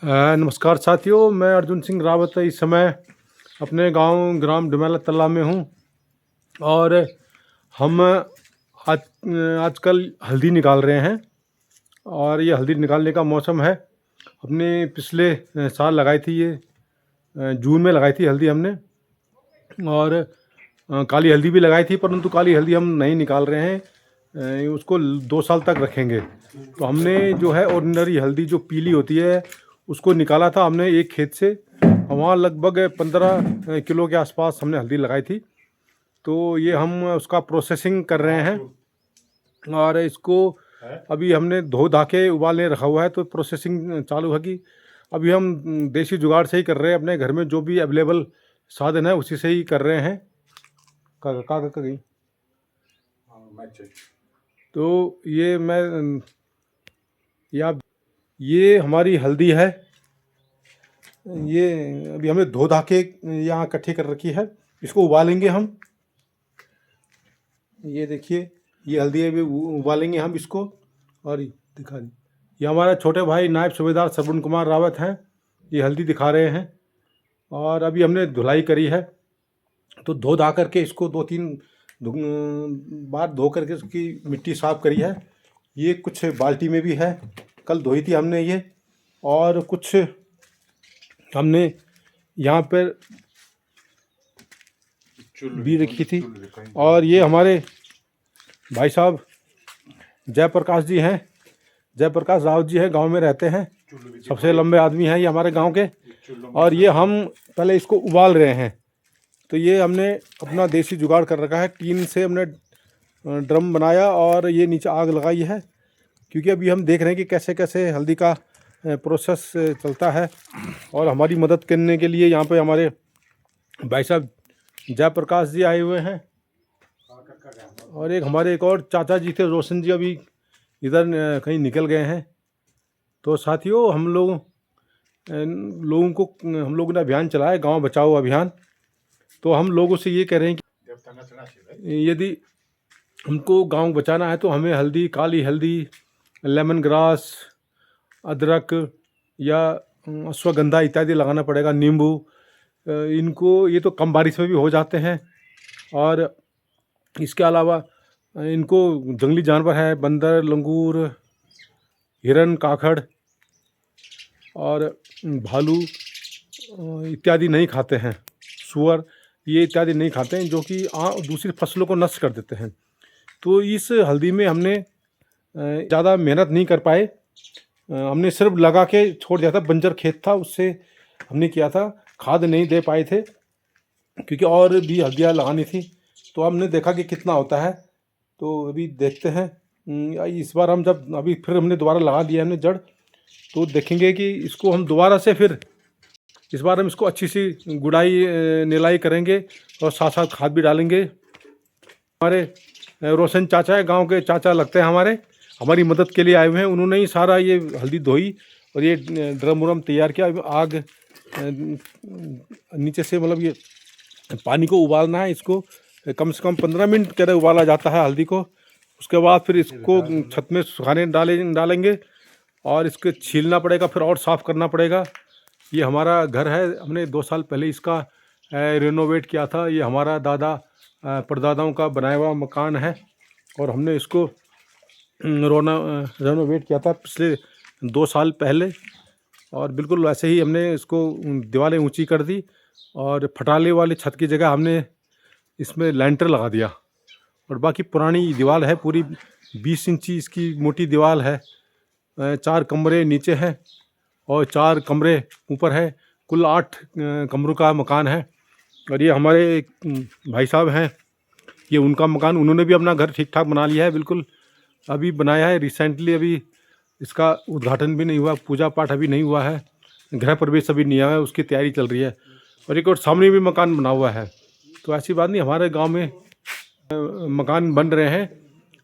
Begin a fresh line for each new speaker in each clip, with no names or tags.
नमस्कार साथियों, मैं अर्जुन सिंह रावत इस समय अपने गांव ग्राम डुमेला तल्ला में हूं और हम आजकल हल्दी निकाल रहे हैं और ये हल्दी निकालने का मौसम है। हमने पिछले साल लगाई थी, ये जून में लगाई थी हल्दी हमने। और काली हल्दी भी लगाई थी, परंतु काली हल्दी हम नहीं निकाल रहे हैं, उसको 2 साल तक रखेंगे। तो हमने जो है ऑर्डिनरी हल्दी जो पीली होती है उसको निकाला था हमने एक खेत से। वहाँ लगभग 15 किलो के आसपास हमने हल्दी लगाई थी। तो ये हम उसका प्रोसेसिंग कर रहे हैं और इसको अभी हमने धो धा के उबालने रखा हुआ है। तो प्रोसेसिंग चालू है कि अभी हम देसी जुगाड़ से ही कर रहे हैं, अपने घर में जो भी अवेलेबल साधन है उसी से ही कर रहे हैं। गई तो ये हमारी हल्दी है। ये अभी हमने धो धा के यहाँ इकट्ठी कर रखी है, इसको उबालेंगे हम। ये देखिए, ये हल्दी है, उबालेंगे हम इसको। और दिखा दी, ये हमारा छोटे भाई नायब सूबेदार श्रवण कुमार रावत हैं, ये हल्दी दिखा रहे हैं। और अभी हमने धुलाई करी है, तो धो धा करके इसको 2-3 बार धो करके उसकी मिट्टी साफ़ करी है। ये कुछ बाल्टी में भी है, कल धोई थी हमने ये। और कुछ हमने यहाँ पर भी रखी थी। और ये हमारे भाई साहब जयप्रकाश जी हैं, जयप्रकाश रावत जी हैं, गांव में रहते हैं, सबसे लंबे आदमी हैं ये हमारे गांव के। और ये हम पहले इसको उबाल रहे हैं। तो ये हमने अपना देसी जुगाड़ कर रखा है, टीन से हमने ड्रम बनाया और ये नीचे आग लगाई है, क्योंकि अभी हम देख रहे हैं कि कैसे कैसे हल्दी का प्रोसेस चलता है। और हमारी मदद करने के लिए यहाँ पे हमारे भाई साहब जयप्रकाश जी आए हुए हैं। और एक और चाचा जी थे, रोशन जी, अभी इधर कहीं निकल गए हैं। तो साथियों, हम लोगों ने अभियान चलाया, गांव बचाओ अभियान। तो हम लोगों से ये कह रहे हैं कि यदि हमको गांव बचाना है तो हमें हल्दी, काली हल्दी, लेमन ग्रास, अदरक या अश्वगंधा इत्यादि लगाना पड़ेगा, नींबू। इनको ये तो कम बारिश में भी हो जाते हैं। और इसके अलावा इनको जंगली जानवर है, बंदर, लंगूर, हिरन, काखड़ और भालू इत्यादि नहीं खाते हैं, सूअर ये इत्यादि नहीं खाते हैं, जो कि दूसरी फसलों को नष्ट कर देते हैं। तो इस हल्दी में हमने ज़्यादा मेहनत नहीं कर पाए, हमने सिर्फ लगा के छोड़ दिया था। बंजर खेत था, उससे हमने किया था, खाद नहीं दे पाए थे, क्योंकि और भी हल्दियाँ लगानी थी। तो हमने देखा कि कितना होता है, तो अभी देखते हैं। इस बार हम जब अभी फिर हमने दोबारा लगा दिया हमने जड़, तो देखेंगे कि इसको हम दोबारा से फिर इस बार हम इसको अच्छी सी गुड़ाई निलाई करेंगे और साथ साथ खाद भी डालेंगे। हमारे रोशन चाचा है, गांव के चाचा लगते हैं हमारी मदद के लिए आए हुए हैं। उन्होंने ही सारा ये हल्दी धोई और ये ड्रम उरम तैयार किया। आग नीचे से, मतलब ये पानी को उबालना है, इसको कम से कम 15 मिनट के लिए उबाला जाता है हल्दी को। उसके बाद फिर इसको छत में सुखाने डालेंगे और इसको छीलना पड़ेगा, फिर और साफ़ करना पड़ेगा। ये हमारा घर है, हमने 2 साल पहले इसका रेनोवेट किया था। ये हमारा दादा परदादाओं का बनाया हुआ मकान है और हमने इसको रेनोवेट किया था पिछले 2 साल पहले। और बिल्कुल वैसे ही हमने इसको दीवारें ऊंची कर दी और फटाले वाली छत की जगह हमने इसमें लैंटर लगा दिया। और बाकी पुरानी दीवार है, पूरी 20 इंची इसकी मोटी दीवार है। 4 कमरे नीचे हैं और 4 कमरे ऊपर है, कुल 8 कमरों का मकान है। और ये हमारे भाई साहब हैं, ये उनका मकान, उन्होंने भी अपना घर ठीक ठाक बना लिया है, बिल्कुल अभी बनाया है रिसेंटली। अभी इसका उद्घाटन भी नहीं हुआ, पूजा पाठ अभी नहीं हुआ है, गृह प्रवेश अभी नहीं हुआ है, उसकी तैयारी चल रही है। और एक और सामने भी मकान बना हुआ है। तो ऐसी बात नहीं, हमारे गांव में मकान बन रहे हैं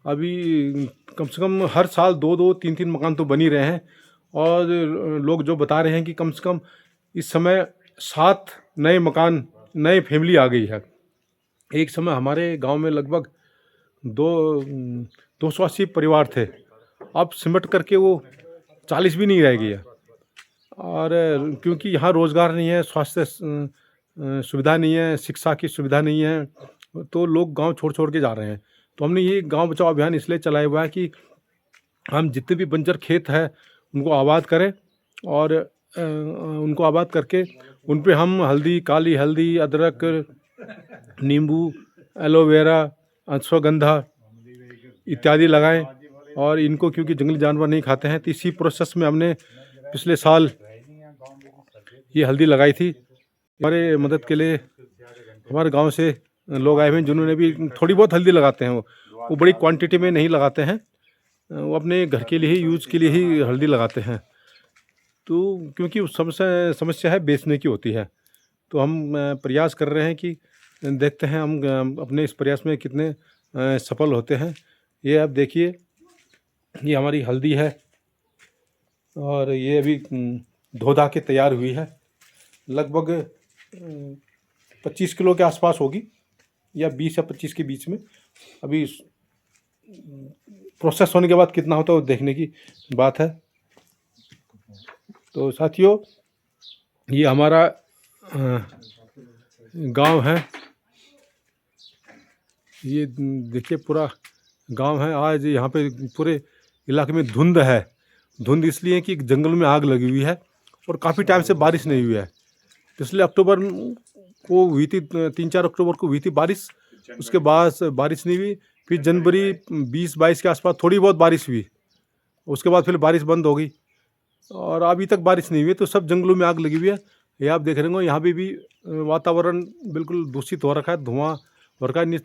अभी, कम से कम हर साल 2-2, 3-3 मकान तो बन ही रहे हैं। और लोग जो बता रहे हैं कि कम से कम इस समय 7 नए मकान, नए फैमिली आ गई है। एक समय हमारे गांव में लगभग 280 परिवार थे, अब सिमट करके वो 40 भी नहीं रह गई है। और क्योंकि यहाँ रोज़गार नहीं है, स्वास्थ्य सुविधा नहीं है, शिक्षा की सुविधा नहीं है, तो लोग गांव छोड़ छोड़ के जा रहे हैं। तो हमने ये गांव बचाओ अभियान इसलिए चलाया हुआ है कि हम जितने भी बंजर खेत है उनको आबाद करें, और उनको आबाद करके उन पे हम हल्दी, काली हल्दी, अदरक, नींबू, एलोवेरा, अश्वगंधा इत्यादि लगाएं। और इनको क्योंकि जंगली जानवर नहीं खाते हैं, तो इसी प्रोसेस में हमने पिछले साल ये हल्दी लगाई थी। हमारे मदद के लिए हमारे गांव से लोग आए हुए हैं जिन्होंने भी थोड़ी बहुत हल्दी लगाते हैं। वो बड़ी क्वांटिटी में नहीं लगाते हैं, वो अपने घर के लिए ही, यूज़ के लिए ही हल्दी लगाते हैं। तो क्योंकि उस समस्या है बेचने की होती है, तो हम प्रयास कर रहे हैं कि देखते हैं हम अपने इस प्रयास में कितने सफल होते हैं। ये आप देखिए, ये हमारी हल्दी है और ये अभी धो धा के तैयार हुई है। लगभग 25 किलो के आसपास होगी, या 20 या 25 के बीच में। अभी प्रोसेस होने के बाद कितना होता है वो देखने की बात है। तो साथियों, ये हमारा गांव है। ये देखिए पूरा गांव है। आज यहाँ पे पूरे इलाके में धुंध है। धुंध इसलिए कि जंगल में आग लगी हुई है और काफ़ी टाइम से बारिश नहीं हुई है। पिछले अक्टूबर को हुई थी, 3-4 अक्टूबर को हुई थी बारिश। उसके बाद बारिश नहीं हुई। फिर जनवरी 20-22 के आसपास थोड़ी बहुत बारिश हुई, उसके बाद फिर बारिश बंद हो गई और अभी तक बारिश नहीं हुई। तो सब जंगलों में आग लगी हुई है। ये आप देख रहे हो, यहाँ पे भी वातावरण बिल्कुल दूषित हो रखा है, धुआं हो रखा है।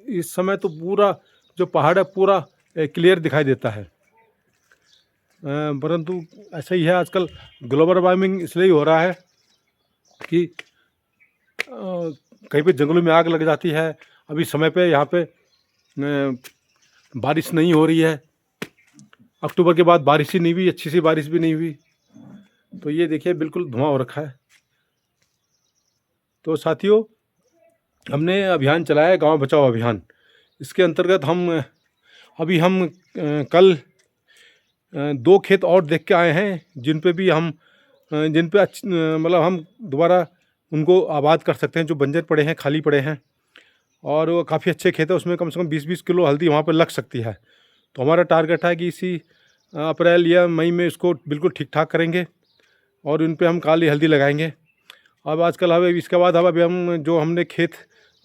इस समय तो पूरा जो पहाड़ है पूरा क्लियर दिखाई देता है। परंतु ऐसा ही है, आजकल ग्लोबल वार्मिंग इसलिए हो रहा है कि कहीं पे जंगलों में आग लग जाती है। अभी समय पे यहाँ पे बारिश नहीं हो रही है। अक्टूबर के बाद बारिश ही नहीं हुई, अच्छी सी बारिश भी नहीं हुई। तो ये देखिए बिल्कुल धुआं हो रखा है। तो साथियों, हमने अभियान चलाया है, गांव बचाओ अभियान। इसके अंतर्गत हम कल 2 खेत और देख के आए हैं जिन पे मतलब हम दोबारा उनको आबाद कर सकते हैं, जो बंजर पड़े हैं, खाली पड़े हैं। और वो काफ़ी अच्छे खेत है, उसमें कम से कम 20-20 किलो हल्दी वहाँ पर लग सकती है। तो हमारा टारगेट है कि इसी अप्रैल या मई में इसको बिल्कुल ठीक ठाक करेंगे और उन पे हम काली हल्दी लगाएंगे। अब आजकल हमें इसके बाद जो हमने खेत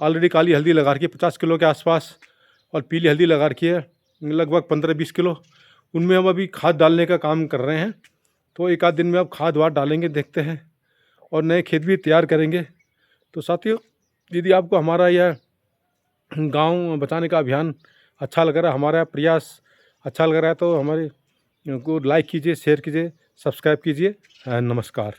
ऑलरेडी काली हल्दी लगा रखी है 50 किलो के आसपास, और पीली हल्दी लगा रखी है लगभग 15-20 किलो। उनमें हम अभी खाद डालने का काम कर रहे हैं। तो एक आध दिन में अब खाद वाद डालेंगे, देखते हैं, और नए खेत भी तैयार करेंगे। तो साथियों, यदि आपको हमारा यह गांव बचाने का अभियान अच्छा लग रहा है, हमारा प्रयास अच्छा लग रहा है, तो हमारे को लाइक कीजिए, शेयर कीजिए, सब्सक्राइब कीजिए। नमस्कार।